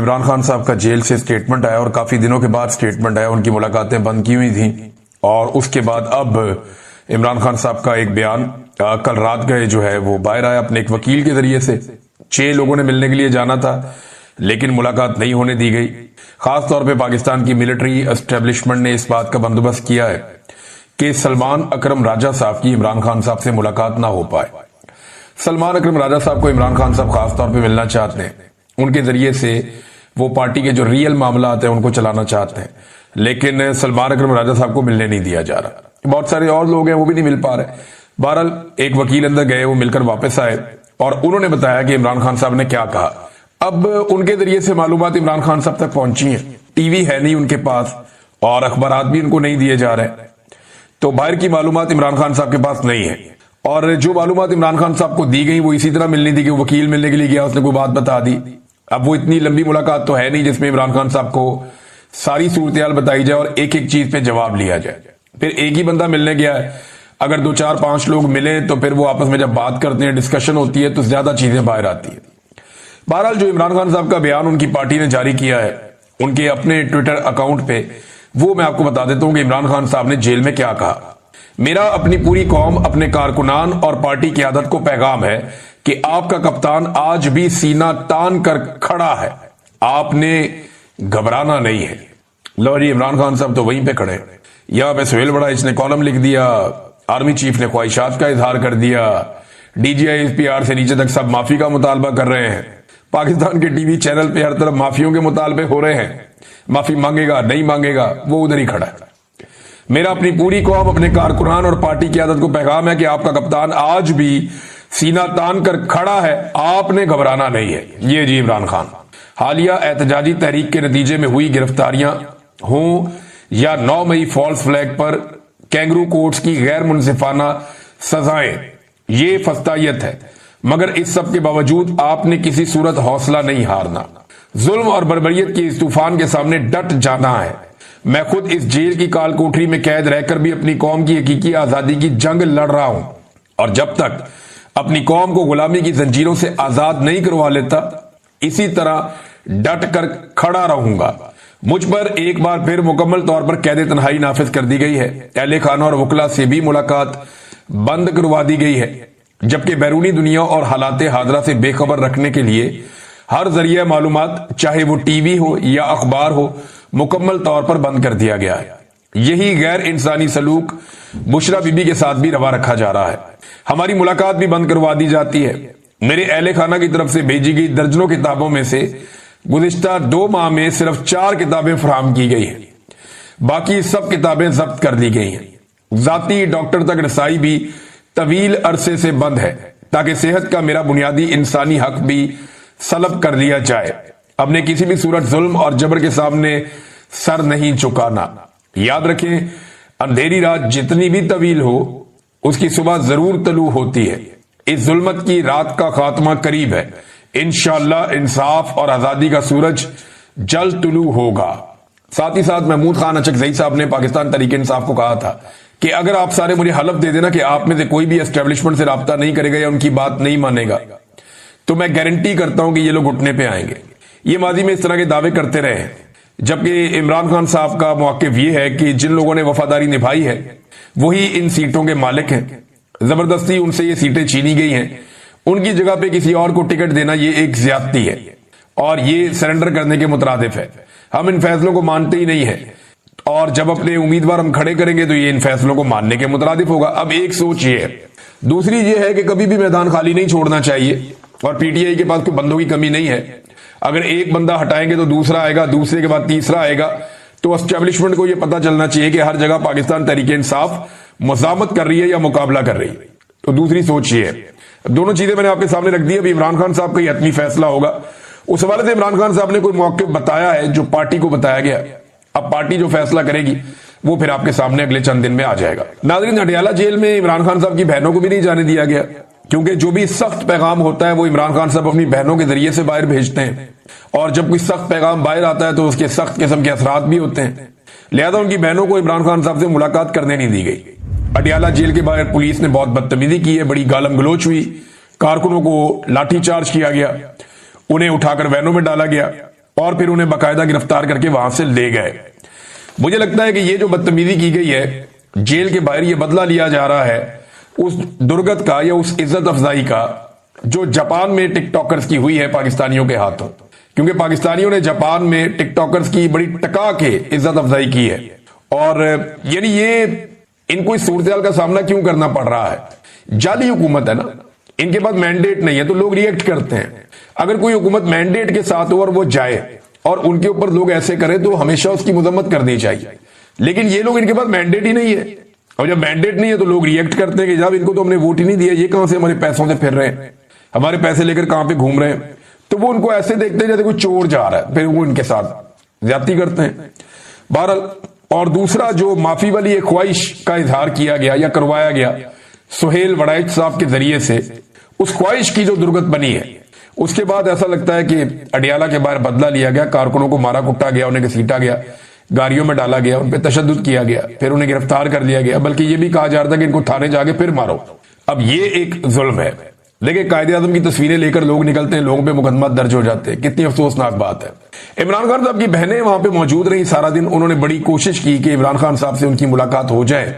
इमरान खान साहब का जेल से स्टेटमेंट आया और काफी दिनों के बाद स्टेटमेंट आया। उनकी मुलाकातें बंद की हुई थी और उसके बाद अब इमरान खान साहब का एक बयान कल रात गए जो है वो बाहर आया अपने एक वकील के जरिए से। 6 लोगों ने मिलने के लिए जाना था लेकिन मुलाकात नहीं होने दी गई। खासतौर पे पाकिस्तान की मिलिट्री एस्टेब्लिशमेंट ने इस बात का बंदोबस्त किया है कि सलमान अकरम राजा साहब की इमरान खान साहब से मुलाकात ना हो पाए। सलमान अकरम राजा साहब को इमरान खान साहब खासतौर पे मिलना चाहते हैं, उनके जरिए से वो पार्टी के जो रियल मामला आते हैं उनको चलाना चाहते हैं, लेकिन सलमान अकरम राजा साहब को मिलने नहीं दिया जा रहा। बहुत सारे और लोग हैं वो भी नहीं मिल पा रहे। बहरहाल एक वकील अंदर गए, वो मिलकर वापस आए और उन्होंने बताया कि इमरान खान साहब ने क्या कहा। अब उनके जरिए से मालूमात इमरान खान साहब तक पहुंची है। टीवी है नहीं उनके पास और अखबारात भी उनको नहीं दिए जा रहे, तो बाहर की मालूमात इमरान खान साहब के पास नहीं है। और जो मालूमात इमरान खान साहब को दी गई वो इसी तरह मिलनी थी कि वकील मिलने के लिए गया, उसने कोई बात बता दी। अब वो इतनी लंबी मुलाकात तो है नहीं जिसमें इमरान खान साहब को सारी सूरत बताई जाए और एक एक चीज पे जवाब लिया जाए। फिर एक ही बंदा मिलने गया है, अगर 2 4 5 लोग मिले तो फिर वो आपस में जब बात करते हैं, डिस्कशन होती है तो ज्यादा चीजें बाहर आती है। बहरहाल जो इमरान खान साहब का बयान उनकी पार्टी ने जारी किया है उनके अपने ट्विटर अकाउंट पे, वो मैं आपको बता देता हूं कि इमरान खान साहब ने जेल में क्या कहा। मेरा अपनी पूरी कौम, अपने कारकुनान और पार्टी की आदत को पैगाम है कि आपका कप्तान आज भी सीना तान कर खड़ा है, आपने घबराना नहीं है। लो जी, इमरान खान साहब तो वहीं पे खड़े हैं। यहां पे सुहेल बड़ा इसने कॉलम लिख दिया, आर्मी चीफ ने ख्वाहिशात का इजहार कर दिया, डीजीआई एसपीआर से नीचे तक सब माफी का मुतालबा कर रहे हैं। पाकिस्तान के टीवी चैनल पे हर तरफ माफियों के मुतालबे हो रहे हैं, माफी मांगेगा नहीं मांगेगा वो उधर ही खड़ा है। मेरा अपनी पूरी कौम, अपने कारकुनान और पार्टी की आदत को पैगाम है कि आपका कप्तान आज भी सीना तान कर खड़ा है, आपने घबराना नहीं है। ये जी इमरान खान। हालिया एहतजाजी तहरीक के नतीजे में हुई गिरफ्तारियां हों या 9 मई फॉल्स फ्लैग पर कैंगरू कोर्ट्स की गैर मुनसिफाना सजाएं, ये फस्तायत है, मगर इस सब के बावजूद आपने किसी सूरत हौसला नहीं हारना। जुल्म और बर्बरियत के इस तूफान के सामने डट जाना है। मैं खुद इस जेल की काल कोठरी में कैद रहकर भी अपनी कौम की हकीकी आजादी की जंग लड़ रहा हूं और जब तक अपनी कौम को गुलामी की जंजीरों से आजाद नहीं करवा लेता इसी तरह डट कर खड़ा रहूंगा। मुझ पर एक बार फिर मुकम्मल तौर पर कैद तन्हाई नाफिज कर दी गई है। अहले खाना और वकला से भी मुलाकात बंद करवा दी गई है, जबकि बैरूनी दुनिया और हालात हादरा से बेखबर रखने के लिए हर जरिया मालूमात, चाहे वो टीवी हो या अखबार हो, मुकम्मल तौर पर बंद कर दिया गया है। यही गैर इंसानी सलूक बुशरा बीबी के साथ भी रवा रखा जा रहा है। हमारी मुलाकात भी बंद करवा दी जाती है। मेरे अहले खाना की तरफ से भेजी गई दर्जनों किताबों में से गुज़िश्ता 2 माह में सिर्फ 4 किताबें फराहम की गई हैं, बाकी सब किताबें जब्त कर दी गई हैं। जाती डॉक्टर तक रसाई भी तवील अरसे से बंद है ताकि सेहत का मेरा बुनियादी इंसानी हक भी सलब कर लिया जाए। हमने किसी भी सूरत जुल्म और जबर के सामने सर नहीं झुकाना। याद रखें, अंधेरी रात जितनी भी तवील हो उसकी सुबह जरूर तलू होती है। इस जुल्मत की रात का खात्मा करीब है। इंशाअल्लाह इंसाफ और आजादी का सूरज जल्द तुलू होगा। साथ ही साथ महमूद खान अचकजई साहब ने पाकिस्तान तहरीक इंसाफ को कहा था कि अगर आप सारे मुझे हलफ दे देना कि आप में से कोई भी एस्टेब्लिशमेंट से राब्ता नहीं करेगा या उनकी बात नहीं मानेगा, तो मैं गारंटी करता हूं कि ये लोग घुटने पे आएंगे। ये माजी में इस तरह के दावे करते रहे हैं, जबकि इमरान खान साहब का मौक़िफ़ ये है कि जिन लोगों ने वफादारी निभाई है वही इन सीटों के मालिक हैं। जबरदस्ती उनसे ये सीटें छीनी गई हैं, उनकी जगह पे किसी और को टिकट देना ये एक ज्यादती है और ये सरेंडर करने के मुतरादिफ है। हम इन फैसलों को मानते ही नहीं है और जब अपने उम्मीदवार हम खड़े करेंगे तो ये इन फैसलों को मानने के मुतरादिफ होगा। अब एक सोच ये है। दूसरी ये है कि कभी भी मैदान खाली नहीं छोड़ना चाहिए और पीटीआई के पास कोई बंदों की कमी नहीं है। अगर एक बंदा हटाएंगे तो दूसरा आएगा, दूसरे के बाद तीसरा आएगा। तो एस्टेब्लिशमेंट को यह पता चलना चाहिए कि हर जगह पाकिस्तान तहरीक इंसाफ मुज़ामत कर रही है या मुकाबला कर रही है। तो दूसरी सोच ये है। दोनों चीजें मैंने आपके सामने रख दी। अभी इमरान खान साहब का हतमी फैसला होगा। उस हवाले से इमरान खान साहब ने कोई मौक़िफ़ बताया है जो पार्टी को बताया गया। अब पार्टी जो फैसला करेगी वो फिर आपके सामने अगले चंद दिन में आ जाएगा। नाज़रीन, अडियाला जेल में इमरान खान साहब की बहनों को भी नहीं जाने दिया गया, क्योंकि जो भी सख्त पैगाम होता है वो इमरान खान साहब अपनी बहनों के जरिए से बाहर भेजते हैं और जब कोई सख्त पैगाम बाहर आता है तो उसके सख्त किस्म के असरात भी होते हैं। लिहाजा उनकी बहनों को इमरान खान साहब से मुलाकात करने नहीं दी गई। अडियाला जेल के बाहर पुलिस ने बहुत बदतमीजी की है, बड़ी गालम गलोच हुई, कारकुनों को लाठीचार्ज किया गया, उन्हें उठाकर वैनों में डाला गया और फिर उन्हें बाकायदा गिरफ्तार करके वहां से ले गए। मुझे लगता है कि ये जो बदतमीजी की गई है, जेल के बाहर ये बदला लिया जा रहा है उस दुर्गत का या उस इज्जत अफजाई का जो जापान में टिकटॉकर्स की हुई है पाकिस्तानियों के हाथों। क्योंकि पाकिस्तानियों ने जापान में टिकटॉकर्स की बड़ी टका के इज्जत अफजाई की है। और यानी ये इनको इस सूरत का सामना क्यों करना पड़ रहा है? जाली हुकूमत है ना, इनके पास मैंडेट नहीं है तो लोग रिएक्ट करते हैं। अगर कोई हुकूमत मैंडेट के साथ हो और वो जाए और उनके ऊपर लोग ऐसे करें तो हमेशा उसकी मजम्मत करनी चाहिए। लेकिन ये लोग, इनके पास मैंडेट ही नहीं है, और जब मैंडेट नहीं है तो लोग रिएक्ट करते हैं कि जब इनको तो हमने वोट ही नहीं दिया, ये कहां से हमारे पैसों से फिर रहे हैं, हमारे पैसे लेकर कहां पे घूम रहे हैं। तो वो उनको ऐसे देखते हैं जैसे कोई चोर जा रहा है, फिर वो इनके साथ ज्यादती करते हैं। बहरहाल, और दूसरा जो माफी वाली एक ख्वाहिश का इजहार किया गया या करवाया गया सुहेल वड़ाइच साहब के जरिए से, उस ख्वाहिश की जो दुर्गत बनी है, उसके बाद ऐसा लगता है कि अडियाला के बाहर बदला लिया गया, कारकुनों को मारा कुटा गया, उन्हें घसीटा गया, गाड़ियों में डाला गया, उन पर तशद्दुद किया गया, फिर उन्हें गिरफ्तार कर लिया गया, बल्कि यह भी कहा जा रहा था कि इनको थाने जाके फिर मारो। अब ये एक जुल्म है। देखिए, कायदे आजम की तस्वीरें लेकर लोग निकलते हैं, लोगों पे मुकदमा दर्ज हो जाते हैं, कितनी अफसोसनाक बात है। इमरान खान साहब की बहनें वहां पे मौजूद रही सारा दिन, उन्होंने बड़ी कोशिश की कि इमरान खान साहब से उनकी मुलाकात हो जाए,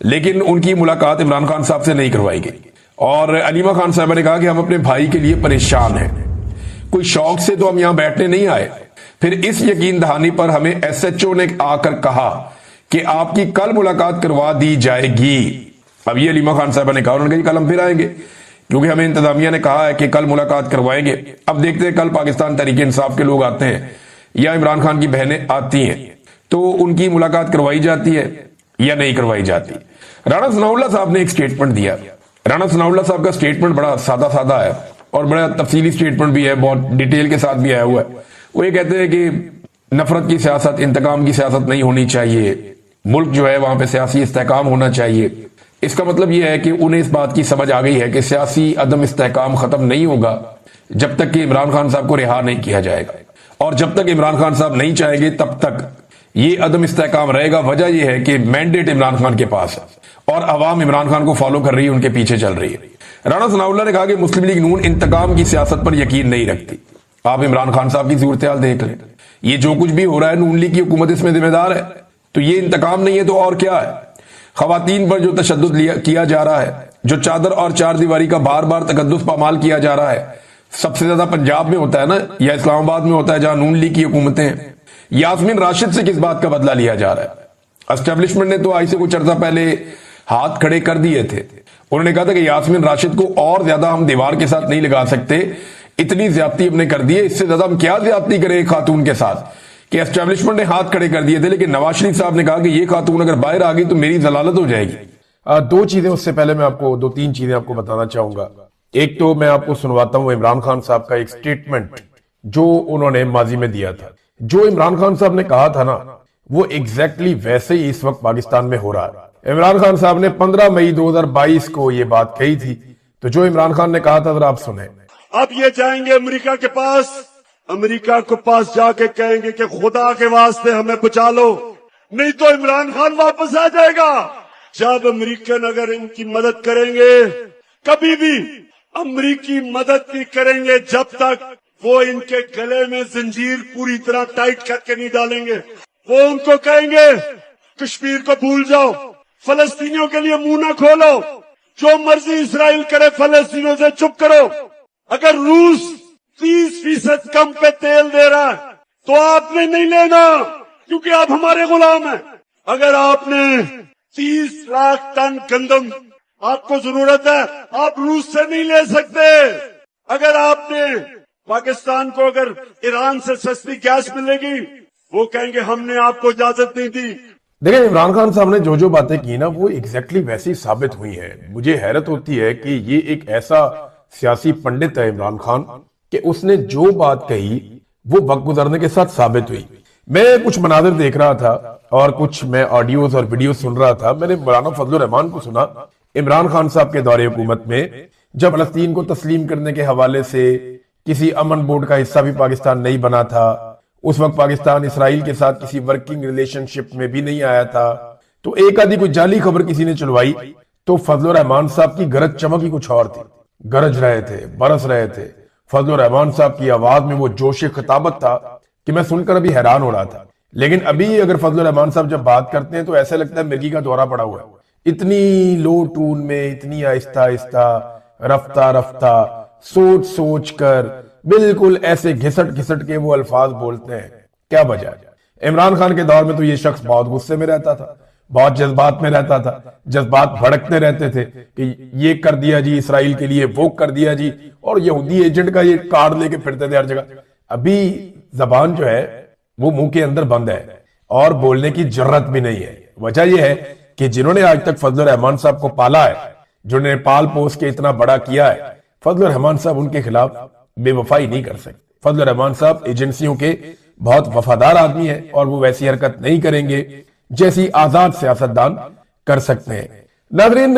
लेकिन उनकी मुलाकात इमरान खान साहब से नहीं करवाई गई। और अलीमा खान साहब ने कहा कि हम अपने भाई के लिए परेशान हैं, कोई शौक से तो हम यहां बैठने नहीं आए। फिर इस यकीन दहानी पर हमें एसएचओ ने आकर कहा कि आपकी कल मुलाकात करवा दी जाएगी। अब ये अलीमा खान साहब ने कहा, उन्होंने कहा कल हम फिर आएंगे, क्योंकि हमें इंतजामिया ने कहा है कि कल मुलाकात करवाएंगे। अब देखते हैं कल पाकिस्तान तहरीक इंसाफ के लोग आते हैं या इमरान खान की बहनें आती हैं तो उनकी मुलाकात करवाई जाती है या नहीं करवाई जाती। राणा सनाउल्लाह साहब ने एक स्टेटमेंट दिया। राणा सनाउल्लाह साहब का स्टेटमेंट बड़ा सादा सादा है और बड़ा तफसीली स्टेटमेंट भी है, बहुत डिटेल के साथ भी आया हुआ है। वो ये कहते हैं कि नफरत की सियासत, इंतकाम की सियासत नहीं होनी चाहिए, मुल्क जो है वहां पे सियासी इस्तेहकाम होना चाहिए। इसका मतलब यह है कि उन्हें इस बात की समझ आ गई है कि सियासी अदम इस्तेहकाम खत्म नहीं होगा जब तक कि इमरान खान साहब को रिहा नहीं किया जाएगा, और जब तक इमरान खान साहब नहीं चाहेंगे तब तक ये अदम इस्तेहकाम रहेगा। वजह यह है कि मैंडेट इमरान खान के पास है और अवाम इमरान खान को फॉलो कर रही है, उनके पीछे चल रही है। राणा सनाउल्लाह ने कहा कि मुस्लिम लीग नून इंतकाम की सियासत पर यकीन नहीं रखती। आप इमरान खान साहब की सूरत हाल देख लें, ये जो कुछ भी हो रहा है नून लीग की हुकूमत इसमें जिम्मेदार है, तो ये इंतकाम नहीं है तो और क्या है। खवातीन पर जो तशद्दुद किया जा रहा है, जो चादर और चार दीवारी का बार बार तकद्दुस पामाल किया जा रहा है, सबसे ज्यादा पंजाब में होता है ना, या इस्लामाबाद में होता है जहां नून लीग की हुकूमतें हैं। यास्मीन राशिद से किस बात का बदला लिया जा रहा है? एस्टेब्लिशमेंट ने तो आज से कुछ अर्सा पहले हाथ खड़े कर दिए थे। उन्होंने कहा था कि यास्मीन राशिद को और ज्यादा हम दीवार के साथ नहीं लगा सकते, इतनी ज्यादती हमने कर दी है, इससे ज्यादा हम क्या ज्यादती करें एक खातून के साथ, कि एस्टेब्लिशमेंट ने हाथ खड़े कर दिए थे। लेकिन नवाज शरीफ साहब ने कहा कि ये खातून अगर बाहर आ गई तो मेरी जलालत हो जाएगी। दो चीजें, उससे पहले मैं आपको दो तीन चीजें आपको बताना चाहूंगा। एक तो मैं आपको सुनवाता हूं इमरान खान साहब का एक स्टेटमेंट जो उन्होंने माजी में दिया था। जो इमरान खान साहब ने कहा था ना, वो एग्जैक्टली वैसे ही इस वक्त पाकिस्तान में हो रहा है। इमरान खान साहब ने 15 मई 2022 को ये बात कही थी, तो जो इमरान खान ने कहा था जरा आप सुने। अब ये जाएंगे अमेरिका के पास, अमेरिका के पास जाके कहेंगे कि खुदा के वास्ते हमें बचा लो, नहीं तो इमरान खान वापस आ जाएगा। जब अमेरिकन अगर इनकी मदद करेंगे, कभी भी अमेरिकी मदद नहीं करेंगे जब तक वो इनके गले में जंजीर पूरी तरह टाइट करके नहीं डालेंगे। वो उनको कहेंगे कश्मीर को भूल जाओ, फलस्तीनियों के लिए मुंह ना खोलो, जो मर्जी इसराइल करे फलस्तीनियों से चुप करो। अगर रूस 30% कम पे तेल दे रहा है तो आपने नहीं लेना, क्योंकि आप हमारे गुलाम हैं। अगर आपने 30 लाख टन गंदम आपको जरूरत है, आप रूस से नहीं ले सकते। अगर आपने पाकिस्तान को अगर ईरान से सस्ती गैस मिलेगी, वो कहेंगे हमने आपको इजाजत नहीं दी। देखिए, इमरान खान साहब ने जो जो बातें की ना, वो एग्जैक्टली वैसी साबित हुई है। मुझे हैरत होती है कि ये एक ऐसा सियासी पंडित है इमरान खान कि उसने जो बात कही वो वक्त गुजरने के साथ साबित हुई। मैं कुछ मनाजिर देख रहा था और कुछ मैं ऑडियोज और वीडियो सुन रहा था। मैंने मौलाना फजलुर रहमान को सुना इमरान खान साहब के दौरे हुकूमत में, जब फलस्तीन को तस्लीम करने के हवाले से किसी अमन बोर्ड का हिस्सा भी पाकिस्तान नहीं बना था। उस वक्त पाकिस्तान इसराइल के साथ किसी वर्किंग रिलेशनशिप में भी नहीं आया था। तो एक आधी कोई जाली खबर किसी ने चलवाई तो फजलुर रहमान साहब की गरज चमक ही कुछ और थी। गरज रहे थे, बरस रहे थे। फजलुर रहमान साहब की आवाज में वो जोश खिताबत था कि मैं सुनकर अभी हैरान हो रहा था। लेकिन अभी अगर फजलुर रहमान साहब जब बात करते हैं तो ऐसा लगता है मिर्गी का दौरा पड़ा हुआ है, इतनी लो टून में, इतनी आहिस्ता आहिस्ता, रफ्ता रफ्ता, सोच सोच कर, बिल्कुल ऐसे घिसट घिसट के वो अल्फाज बोलते हैं। क्या वजह है? इमरान खान के दौर में तो ये शख्स बहुत गुस्से में रहता था, बहुत जज्बात में रहता था, जज्बात भड़कते रहते थे कि ये कर दिया जी इसराइल के लिए, वो कर दिया जी, और यहूदी एजेंट का ये कार्ड लेके फिरते थे हर जगह। अभी जबान जो है वो मुंह के अंदर बंद है और बोलने की जरूरत भी नहीं है। वजह यह है कि जिन्होंने आज तक फजलुर रहमान साहब को पाला है, जिन्होंने नेपाल पोस्ट के इतना बड़ा किया है, फजलुर रहमान साहब उनके खिलाफ बेवफाई नहीं कर सकते। फजलुर रहमान साहब एजेंसियों के बहुत वफादार आदमी है और वो वैसी हरकत नहीं करेंगे जैसी आजाद सियासतदान कर सकते हैं। नाज़रीन,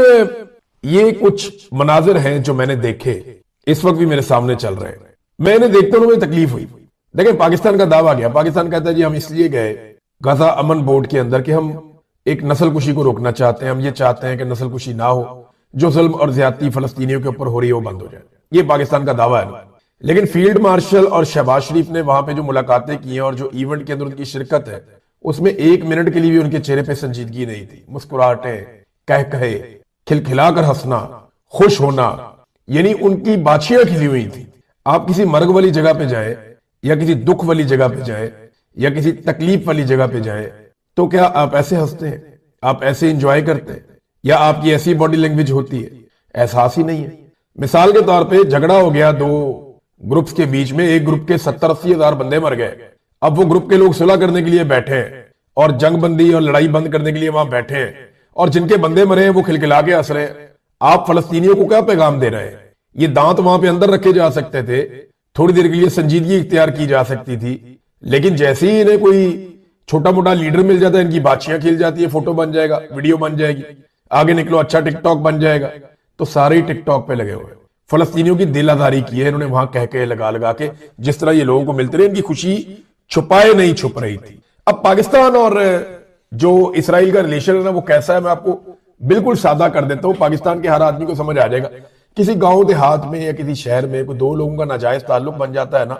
ये कुछ मनाजिर हैं जो मैंने देखे, इस वक्त भी मेरे सामने चल रहे हैं। मैंने देखते हुए मुझे तकलीफ हुई। देखें, पाकिस्तान का दावा गया, पाकिस्तान कहता है जी हम इसलिए गए गजा अमन बोर्ड के अंदर कि हम एक नस्ल कुशी को रोकना चाहते हैं, हम ये चाहते हैं कि नस्ल कुशी ना हो, जो जुल्म और ज्यादती फलस्तीनियों के ऊपर हो रही है वो बंद हो जाए। ये पाकिस्तान का दावा है। लेकिन फील्ड मार्शल और शहबाज शरीफ ने वहां पे जो मुलाकातें की हैं और जो इवेंट के अंदर उनकी शिरकत है, उसमें एक मिनट के लिए भी उनके चेहरे पे संजीदगी नहीं थी। मुस्कुराहटें, कह कहे, खिलखिलाकर हंसना, खुश होना, यानी उनकी बाछियां खिली हुई थी। आप किसी मर्ग वाली जगह पे जाए या किसी दुख वाली जगह पे जाए या किसी तकलीफ वाली जगह पे जाए तो क्या आप ऐसे हंसते हैं, आप ऐसे इंजॉय करते हैं, या आपकी ऐसी बॉडी लैंग्वेज होती है? एहसास ही नहीं है। मिसाल के तौर पे झगड़ा हो गया दो ग्रुप्स के बीच में, एक ग्रुप के 70-80 हजार बंदे मर गए। अब वो ग्रुप के लोग सुलह करने के लिए बैठे हैं और जंग बंदी और लड़ाई बंद करने के लिए वहां बैठे हैं, और जिनके बंदे मरे हैं वो खिलखिला के हंस रहे हैं। आप फलस्तीनियों को क्या पैगाम दे रहे हैं? ये दांत वहां पे अंदर रखे जा सकते थे, थोड़ी देर के लिए संजीदगी इख्तियार की जा सकती थी, लेकिन जैसे ही इन्हें कोई छोटा मोटा लीडर मिल जाता है, इनकी बातचियां खिल जाती है, फोटो बन जाएगा, वीडियो बन जाएगी, आगे निकलो अच्छा टिकटॉक बन जाएगा। तो सारे ही टिकटॉक पे लगे हुए हैं। फलस्तीनियों की दिल आजारी की है इन्होंने वहां कह के लगा लगा के, जिस तरह ये लोगों को मिलते रहे, इनकी खुशी छुपाए नहीं छुप रही थी। अब पाकिस्तान और जो इसराइल का रिलेशन है ना, वो कैसा है मैं आपको बिल्कुल सादा कर देता हूं, पाकिस्तान के हर आदमी को समझ आ जाएगा। किसी गांव देहात में या किसी शहर में कोई दो लोगों का नाजायज ताल्लुक बन जाता है ना,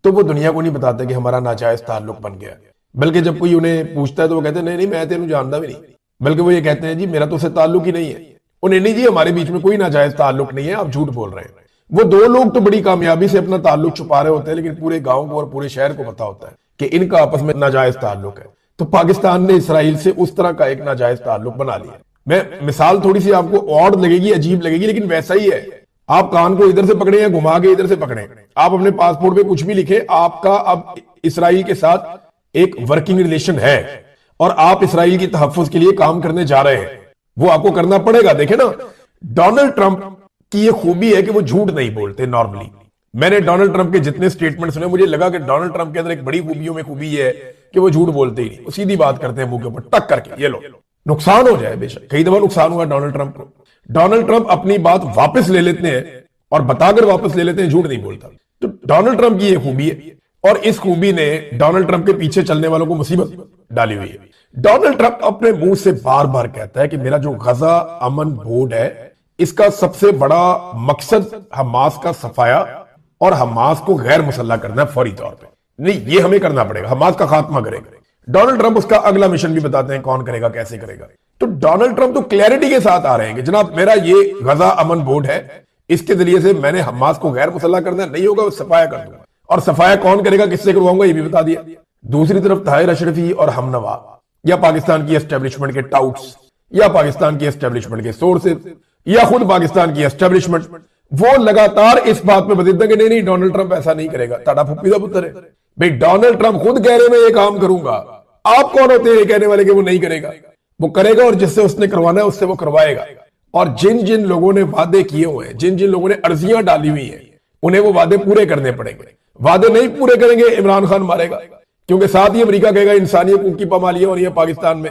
तो वो दुनिया को नहीं बताते कि हमारा नाजायज ताल्लुक बन गया। बल्कि जब कोई उन्हें पूछता है तो वो कहते हैं नहीं नहीं मैं तेनू जानता भी नहीं, बल्कि वो ये कहते हैं जी मेरा तो उससे ताल्लुक ही नहीं है। उन्हें नहीं जी हमारे बीच में कोई नाजायज ताल्लुक नहीं है, आप झूठ बोल रहे हैं। वो दो लोग तो बड़ी कामयाबी से अपना ताल्लुक छुपा रहे होते हैं, लेकिन पूरे गांव को और पूरे शहर को पता होता है कि इनका आपस में नाजायज ताल्लुक है। तो पाकिस्तान ने इसराइल से उस तरह का एक नाजायज ताल्लुक बना लिया। मैं मिसाल थोड़ी सी आपको ऑड लगेगी, अजीब लगेगी, लेकिन वैसा ही है। आप कान को इधर से पकड़े या घुमा के इधर से पकड़े, आप अपने पासपोर्ट पे कुछ भी लिखे, आपका अब इसराइल के साथ एक वर्किंग रिलेशन है और आप इसराइल की तहफ्फुज के लिए काम करने जा रहे हैं, वो आपको करना पड़ेगा। देखे ना, डोनाल्ड ट्रंप की ये खूबी है कि वो झूठ नहीं बोलते नॉर्मली। मैंने डोनाल्ड ट्रंप के जितने स्टेटमेंट सुने, मुझे लगा कि डोनाल्ड ट्रंप के अंदर एक बड़ी खूबियों में खूबी है कि वो झूठ बोलते ही नहीं, वो सीधी बात करते हैं मुंह के ऊपर टक करके। ये लो, नुकसान हो जाए बेशक, कई दफा नुकसान हुआ डोनाल्ड ट्रंप को। डोनाल्ड ट्रंप अपनी बात वापस ले लेते हैं और बताकर वापस ले लेते हैं, झूठ नहीं बोलता। तो डोनाल्ड ट्रंप की ये खूबी है, और इस खूबी ने डोनाल्ड ट्रंप के पीछे चलने वालों को मुसीबत डाली हुई है। डोनाल्ड ट्रंप अपने मुंह से बार बार कहता है कि मेरा जो गजा अमन बोर्ड है, इसका सबसे बड़ा मकसद हमास का सफाया और हमास को गैर मुसल्लह करना है फौरी तौर पे। नहीं, ये हमें करना पड़ेगा, हमास का खात्मा करेगा। डोनाल्ड ट्रंप उसका अगला मिशन भी बताते हैं कौन करेगा, कैसे करेगा। तो डोनाल्ड ट्रंप तो क्लैरिटी के साथ आ रहे हैं कि जनाब मेरा ये गजा अमन बोर्ड है, इसके जरिए से मैंने हमास को गैर मुसल्लह करना नहीं होगा, सफाया कर दूंगा। और सफाया कौन करेगा, किससे करवाऊंगा, ये भी बता दिया। दूसरी तरफ ताहिर अशरफी और हमनवा, या पाकिस्तान की एस्टेब्लिशमेंट के टाउट्स, या पाकिस्तान की एस्टेब्लिशमेंट के सोर्सेज, या खुद पाकिस्तान की एस्टेब्लिशमेंट, वो लगातार इस बात पे बदलते कि नहीं नहीं डोनाल्ड ट्रंप ऐसा नहीं करेगा। ताड़ा फुप्पी का पुत्र है भाई, डोनाल्ड ट्रंप खुद कह रहे मैं ये काम करूंगा, आप कौन होते हैं ये कहने वाले कि वो नहीं करेगा? वो करेगा, और जिससे उसने करवाना है उससे वो करवाएगा। और जिन जिन लोगों ने वादे किए हुए हैं, जिन जिन लोगों ने अर्जियां डाली हुई हैं, उन्हें वो वादे पूरे करने पड़ेंगे। वादे नहीं पूरे करेंगे, इमरान खान मारेगा, क्योंकि साथ ही अमेरिका कहेगा इंसानियत की पामालियां हो रही है पाकिस्तान में।